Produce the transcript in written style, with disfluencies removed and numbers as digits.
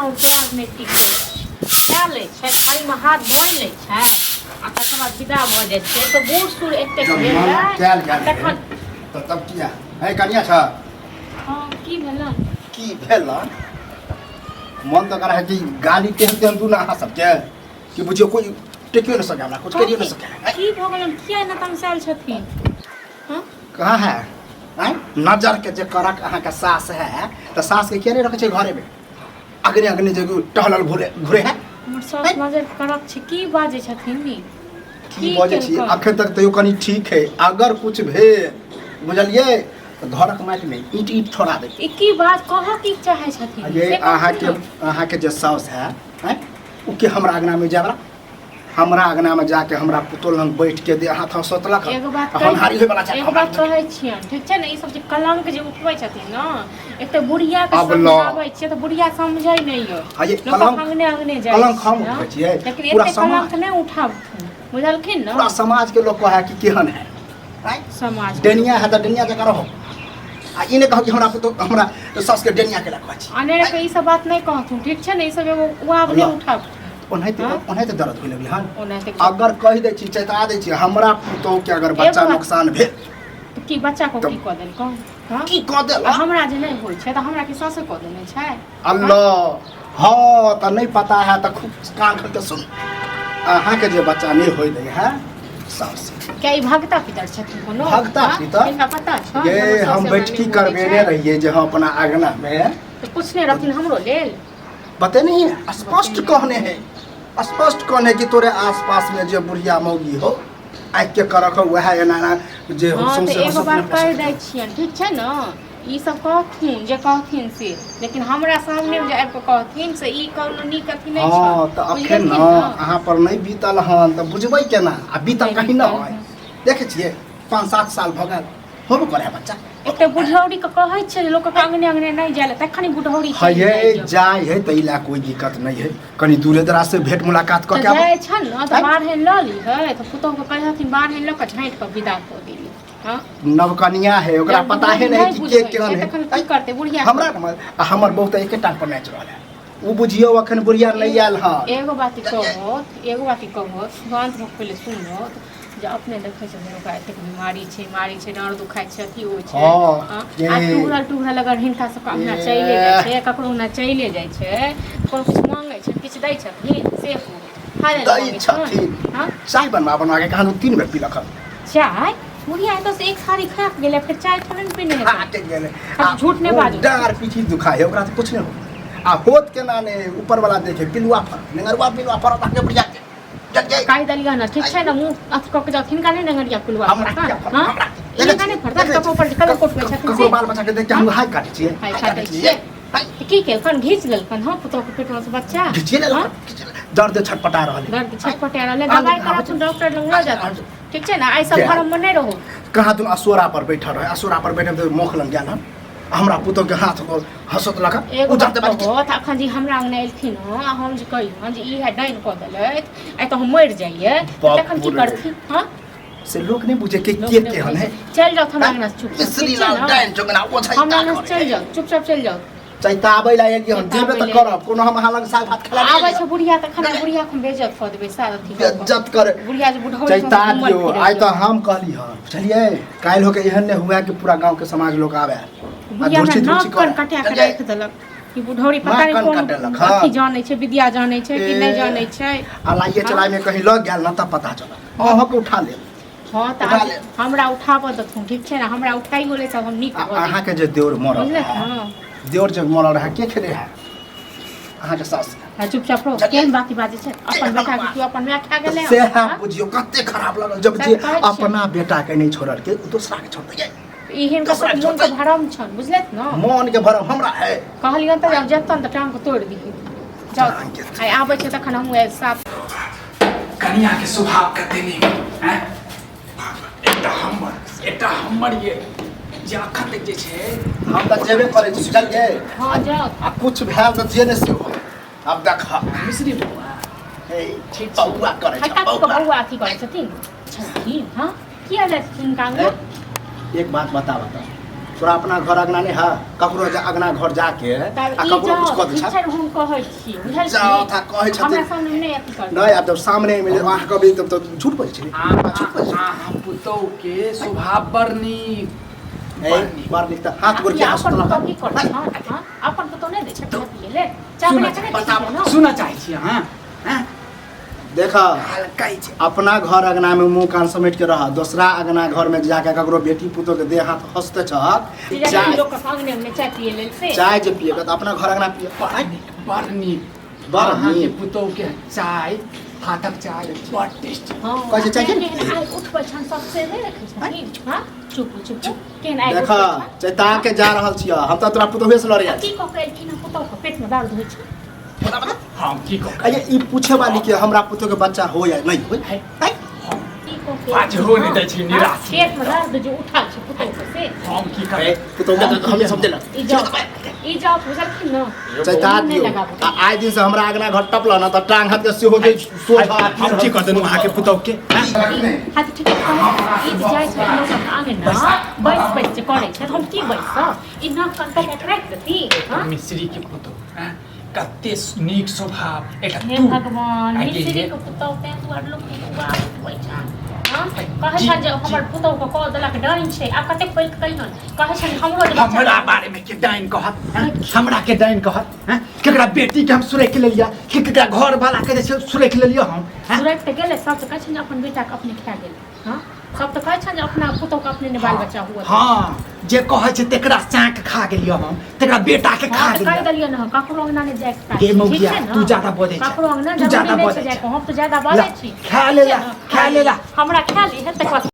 और पैर में टिक क्या ले छै थारी में हाथ धोइ ले छै आ तकर बाद विदा भ जाइ छै तो बूढ़ सूढ़ एते तखन तब किया है कनिया छ हां की भेलन मन तो करा है कि गाली तेहन तेहन तू ना आ सबके कि बुझियो कोई टेकियो न सके हमरा कुछ करियो न सके की भ गेलन किया न तमसाल छथिन हां कहाँ है नजर के जे करक अहाँ के सास है तो सास के केने रखे छै घरे में अगने अगने जे टहलल घुरे है हमर सास नजर करक छै की बाजे छथिन नी की बाजे छी अखन तक तयो कनी ठीक है अगर कुछ भे बुझलिए तो घरक माटि में ईंट ईंट छोड़ा दे ई की बात कह की चाहे छथिन ये अहाँ के जे सास है उ के हमरा अंगना में जाबरा हमरा अंगना में जाके हमरा पुतोल लंग बैठ के दे हाथ सोतलक एगो बात हम हारी होय वाला छै एगो बात कहै छियै ठीक छै ने ई सब जे कलंक जे उठबै छथिन न एक त बुढ़िया के समझाबै छियै त बुढ़िया समझै नै यो लोक अंगने अंगने जाइ कलंक हम उठबै छियै लेकिन एते कलंक नै उठाब बुझलखिन न पूरा समाज के लोग कहै कि केहन है समाज डेनिया है त डेनिया जका रहो आ ई ने कहो कि हमरा सास के डेनिया के लखवा छी अने के ई सब बात नै कहथुन ठीक छै ने ई सब एगो उआब नै उठाब ओनाहिते दर्द होय लगलै हन अगर कहि दै छी चेता दै छी हमरा पुतोह के अगर बच्चा नुकसान भेल त की बच्चा को की क देल कह की क देल हमरा जे नै होय छै त हमरा के सासे क देने छै अल्लाह हां त नै पता है त खूब कान खोल के सुन अहाँ के जे बच्चा नै होय दै है सास क्या ई भगता पितर छथिन कोनो भगता पितर इनका पता छ ये हम बैठकी करबेने रहिए जे हम अपना आंगना में तो पूछने रहथिन हमरो लेल बते नहीं है स्पष्ट कहने हैं स्पष्ट कहने कि तोरे आसपास में जो बुढ़िया मौगी हो आइ के करख वह एना जे हम से एगो बात कह दै छियन ठीक छै न ई सब कहथिन जे कहथिन से लेकिन हमरा सामने जे आबि के कहथिन से ई कोनो नीक अथी नै छै हां त अखन न अहाँ पर नै बीतल हन त बुझबै केना आ बीतल कहीं न होय देखे छियै 5-7 साल भ गेल होबो करे बच्चा एते बुढ़ौरी के कहै छै लोक के अंगने अंगने नै जाले तखनी बुढ़ौरी छै जाय है तैला कोई दिक्कत नै है कनी दूरे दराज से भेंट मुलाकात क के जाय छ न त बाहर ल ली है त पुतोह के कहथिन बाहर ल के झांट के विदा क देली हां नवकनिया है ओकरा पता है नहीं कि के केहन है की करते बुढ़िया हमरा हमर बहुत एके टांग पर नाच रहल है उ बुझियो अखन बुढ़िया नै आयल हां एगो बात कहो शांत भक पहले सुनो जे अपने देखै छै ओकरा एते बीमारी छै डाँड़ दुखाइ छै अथी होइ छै हां टुघरल अगर हिनका सब अपना चले जाइ छै ककरो ना चले जाइ छै कोनो कुछ मांगे छै किछ दै छथिन से दै छथिन हां चाय बनवा के कहां 3 बेर पीलक चाय बुढ़िया तो से एक सारी खा गेले फिर चाय थोड़े पीने गेले झूठ ने बाजू डार पीठी दुखाए ओकरा से कुछ नहीं हो आ होत के ना ने ऊपर वाला देखे पिलुआ पर नेंगरवा पिलुआ पर ताके बुढ़िया के जग जाए काई दलिया ना ठीक छै ना मुंह अथ क के जथिन का ने नेंगरिया पिलुआ हां इनका ने फरदा कपो पर कलर कोट में छथिन से बाल बच्चा के देख के हम हाय काटे छिए हाय काटे छिए की के कन घिच गेल कन हां पुतो के पेट में से बच्चा घिचे ले दर्द छटपटा रहल दर्द छटपटा रहल दवाई करा तू डॉक्टर लंग ल जा ठीक छै ना आई सब घर में नै रहो कहाँ तुम असोरा पर बैठा रहे असोरा पर बैठे तो मुख लग गेल हमरा पुतो के हाथ को हंसत लगा उ जानते बात होत अखन जी हमरा अंगने एलखिन हो हम जे कहियो जे ई है डाइन क देलैत आई तो हम मर जाइए तखन की करथि हां से लोग नहीं बुझे के केहन है चल जाओ हमरा अंगना चुप इसरी लाल डाइन जोगना ओ छै हमरा अंगना चल जाओ चुपचाप चल जाओ चैता आबै ला एक हम जेबे त करब कोनो हम अहाँ लग साग भात खला आबै छ बुढ़िया त खाना बुढ़िया हम बेइज्जत क देबै सारा अथी बेइज्जत करे बुढ़िया जे बुढ़ौरी चैता दियो आई त हम कहली हां बुझलिए काल हो के एहन ने हुआ कि पूरा गांव के समाज लोग आवे बुढ़िया नाक कन कटा के राख देलक कि बुढ़ौरी पता नहीं कोन अथी जानै छै विद्या जानै छै कि नहीं जानै छै अलाइए चलाय में कहीं लग गेल न त पता चलत अहाँ के उठा ले हां त हमरा उठाब दथु ठीक छै ना हमरा उठाई गेलै सब हम नीक अहाँ के जे देवर मरल हां देवर जब मरल रहा के खेले है अहाँ के सास चुपचाप रहो केन बाती बाजे छै अपन बेटा के तू अपन माय खा गेले से हां बुझियो कते खराब लगल जब जे अपना बेटा के नहीं छोड़ल के दूसरा के छोड़ दे इहन का मन के भरम छन बुझलैत न मन के भरम हमरा है कहलियन त जब जतन त टांग को तोड़ दी जाओ आई आबै छै तखन हम साफ कनिया के स्वभाव कते नहीं हैं एटा हमर ये जे अखन तक जे छै हम त जेबे करे छी चल गे हां जाओ आ कुछ भेल त जेने से हो अब देख मिश्री बउआ हे ठीक बउआ करे छै बउआ अथी करे छथिन हां किया जाय छथिन कांगा एक बात बता तोरा अपना घर अगना नहीं है ककरो अगना घर जाके आ ककरो कुछ कह दे इच्छा हम कहै छी बुझल छी जाओ था कहै छथिन हमरा सामने नहीं अथी कर नहीं अब जब सामने मिले वहाँ कभी तब तो झूठ बोलै छी झूठ बोलै छी हम पुतौ के स्वभाव बड़ नीक बार निकता हाथ गोर के अपन हंसत तो की कर हां अपन तो नहीं दे छै पिए ले चावल के सुना चाहै छी हां हां देखा हल्काई छै अपना घर अगना में मुंह कान समेट के रह दूसरा अगना घर में जाके ककरो बेटी पुतो के देह हाथ हंसते छ चाय लोग के सामने में चाय पिए ले से चाय जे पिएगा तो अपना घर अगना पिए बड़ नीक बड़ अहाँ के नीक पुतौ के चाय हाथक चाय बड़ टेस्टी हां कैसे चाय के आई उठ पर छन सबसे नहीं रखे छथिन हां चुप चुप केन आई देखा चैता के जा रहल छियै हम त तोरा पुतोहे से लड़े की को के कि ना पुतो के पेट में दर्द होइ छै हम की को अरे ई पूछे वाली के हमरा पुतो के बच्चा हो या नहीं हो की को के आज हो नहीं दै छी निराश पेट में दर्द जो उठा छै पुतो के से हम की करे पुतो के तो हम समझे ई जाओ बुझल कि न चैता दियो आइ दिन से हमरा अगना घर टपला ना त टांग हाथ के सेहो के सोझा हम की कर देनु अहाँ के पुतौ के हाथ ठीक है ई जाय छै लोग के आगे ना बैस करे छै हम की बैस ई ना कंटा के रख देती हां मिस्री के पुतौ कते नीक स्वभाव एकटा हे तू भगवान मिस्री के पुतौ ते दुआर लोग के बात होइ छै हां कहै छै जे हमर पुतौ के कह देलक डाइन छै आ कते पैल कहिन कहै छै हमरो जे हमरा बारे में के डाइन कहत हमरा के डाइन कहत हैं केकरा बेटी के हम सुरै के लेलिया केकरा घर वाला के जे सुरै के लेलिया हम सुरत के गेले सब कहै छै अपन बेटा के अपने खा गेल हां सब तो कहै छै जे अपना पुतौ के अपने ने बाल बच्चा हुआ हां जे कहै छै तेकरा चाक खा गेलियो हम तेकरा बेटा के खा कह गेलियो देलिए न ककरो अंगना ने जाय के गे मौगिया तू ज्यादा बोलै छै ककरो अंगना तू ज्यादा जरूरी बोलै नहीं छै छै हम तो ज्यादा बोलै छी खा लेला हमरा खा ली है तक